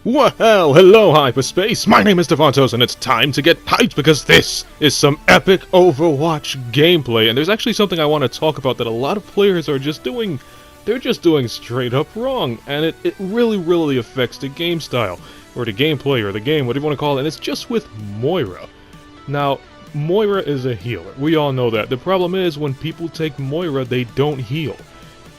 Well, hello hyperspace, my name is Davontos and it's time to get hyped because this is some epic Overwatch gameplay, and there's actually something I want to talk about that a lot of players are just doing, they're just doing straight up wrong, and it really affects the game style, or the gameplay, or the game, whatever you want to call it, and it's just with Moira. Now, Moira is a healer, we all know that. The problem is, when people take Moira, they don't heal.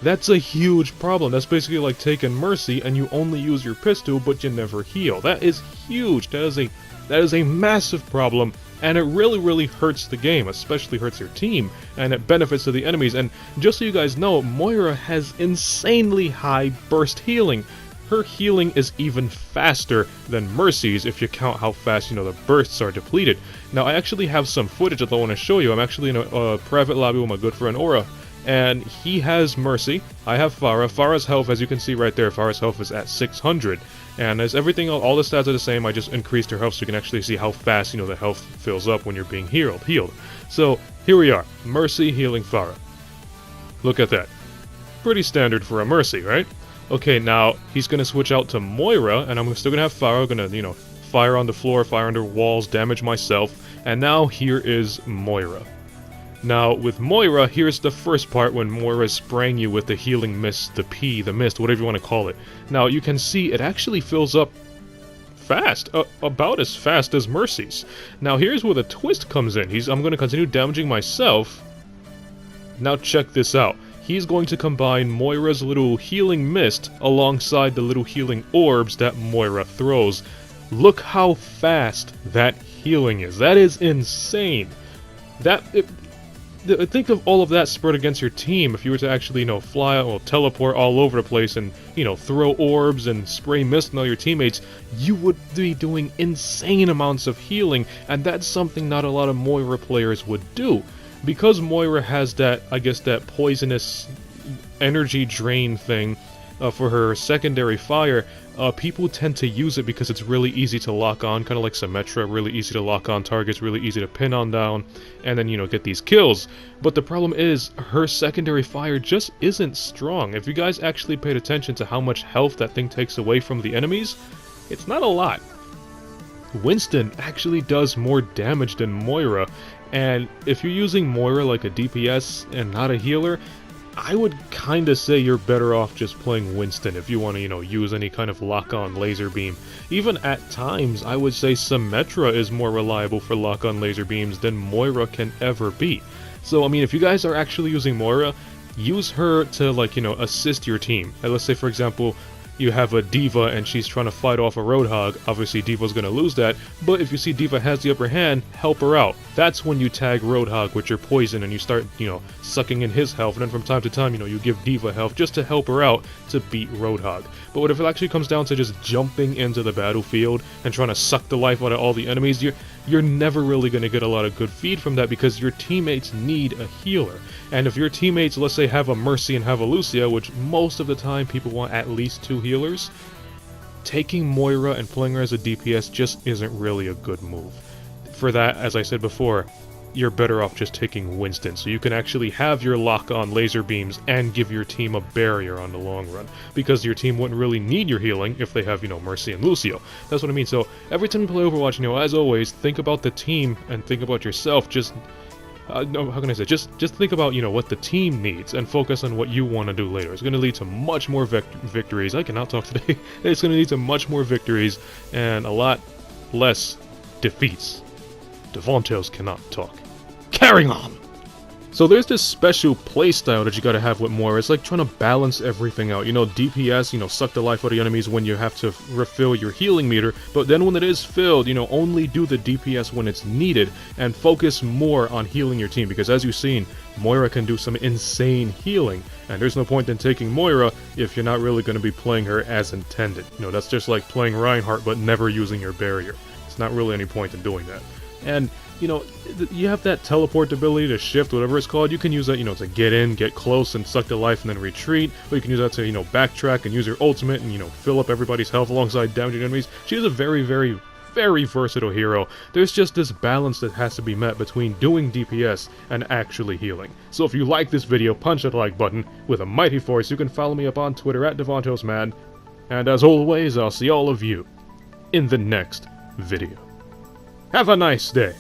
That's a huge problem. That's basically like taking Mercy and you only use your pistol but you never heal. That is huge. That is a massive problem, and it really hurts the game, especially hurts your team, and it benefits to the enemies. And just so you guys know, Moira has insanely high burst healing. Her healing is even faster than Mercy's if you count how fast, the bursts are depleted. Now, I actually have some footage that I want to show you. I'm actually in a private lobby with my good friend Aura, and he has Mercy, I have Pharah. Pharah's health, as you can see right there, Pharah's health is at 600. And as everything, all the stats are the same, I just increased her health so you can actually see how fast, the health fills up when you're being healed. So, here we are, Mercy healing Pharah. Look at that. Pretty standard for a Mercy, right? Okay, now, he's gonna switch out to Moira, and I'm still gonna have Pharah, gonna, fire on the floor, fire under walls, damage myself, and now here is Moira. Now, with Moira, here's the first part when Moira is spraying you with the healing mist, the mist, whatever you want to call it. Now, you can see it actually fills up fast, about as fast as Mercy's. Now, here's where the twist comes in. I'm going to continue damaging myself. Now, check this out. He's going to combine Moira's little healing mist alongside the little healing orbs that Moira throws. Look how fast that healing is. That is insane. Think of all of that spread against your team. If you were to actually, fly or teleport all over the place and, throw orbs and spray mist on all your teammates, you would be doing insane amounts of healing, and that's something not a lot of Moira players would do. Because Moira has that, I guess, that poisonous energy drain thing for her secondary fire, people tend to use it because it's really easy to lock on, kind of like Symmetra, really easy to lock on targets, really easy to pin on down, and then, get these kills. But the problem is, her secondary fire just isn't strong. If you guys actually paid attention to how much health that thing takes away from the enemies, it's not a lot. Winston actually does more damage than Moira, and if you're using Moira like a DPS and not a healer, I would kinda say you're better off just playing Winston if you want to, use any kind of lock-on laser beam. Even at times, I would say Symmetra is more reliable for lock-on laser beams than Moira can ever be. So, I mean, if you guys are actually using Moira, use her to, assist your team. And let's say, for example, you have a D.Va and she's trying to fight off a Roadhog. Obviously D.Va's gonna lose that, but if you see D.Va has the upper hand, help her out. That's when you tag Roadhog with your poison and you start, sucking in his health, and then from time to time, you give D.Va health just to help her out to beat Roadhog. But what if it actually comes down to just jumping into the battlefield and trying to suck the life out of all the enemies, you're never really gonna get a lot of good feed from that because your teammates need a healer. And if your teammates, let's say, have a Mercy and have a Lucia, which most of the time people want at least 2 healers, taking Moira and playing her as a DPS just isn't really a good move. For that, as I said before, you're better off just taking Winston, so you can actually have your lock-on laser beams and give your team a barrier on the long run, because your team wouldn't really need your healing if they have, Mercy and Lucio. That's what I mean. So every time you play Overwatch, as always, think about the team and think about yourself. Just no, how can I say? Just think about, what the team needs and focus on what you want to do later. It's going to lead to much more victories. I cannot talk today. It's going to lead to much more victories and a lot less defeats. Davontos cannot talk. Carrying on! So there's this special playstyle that you gotta have with Moira. It's like trying to balance everything out. DPS, suck the life out of the enemies when you have to refill your healing meter, but then when it is filled, only do the DPS when it's needed, and focus more on healing your team, because as you've seen, Moira can do some insane healing, and there's no point in taking Moira if you're not really going to be playing her as intended. That's just like playing Reinhardt but never using your barrier. It's not really any point in doing that. And, you have that teleport ability to shift, whatever it's called. You can use that, to get in, get close, and suck the life and then retreat. Or you can use that to, backtrack and use your ultimate and, fill up everybody's health alongside damaging enemies. She is a very versatile hero. There's just this balance that has to be met between doing DPS and actually healing. So if you like this video, punch that like button with a mighty force. You can follow me up on Twitter at DavontosMad. And as always, I'll see all of you in the next video. Have a nice day.